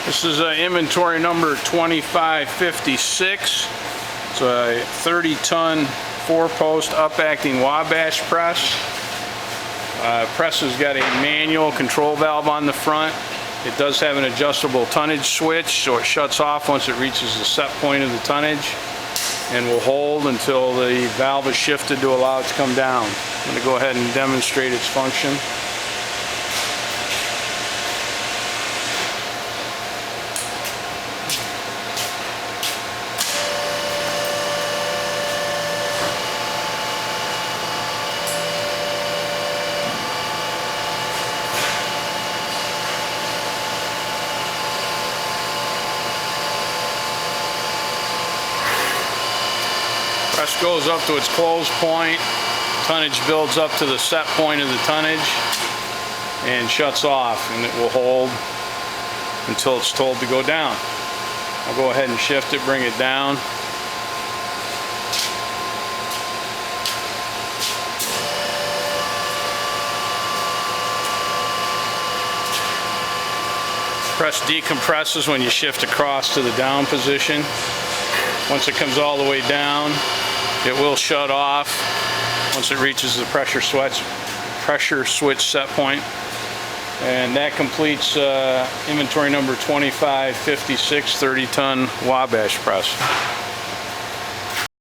This is inventory number 2556. It's a 30-ton 4-post up-acting Wabash press. Press has got a manual control valve on the front. It does have an adjustable tonnage switch, so it shuts off once it reaches the set point of the tonnage and will hold until the valve is shifted to allow it to come down. I'm going to go ahead and demonstrate its function. Press goes up to its close point, tonnage builds up to the set point of the tonnage, and shuts off, and it will hold until it's told to go down. I'll go ahead and shift it, bring it down. Press decompresses when you shift across to the down position. Once it comes all the way down, it will shut off once it reaches the pressure switch set point. And that completes inventory number 2556 30-ton Wabash press.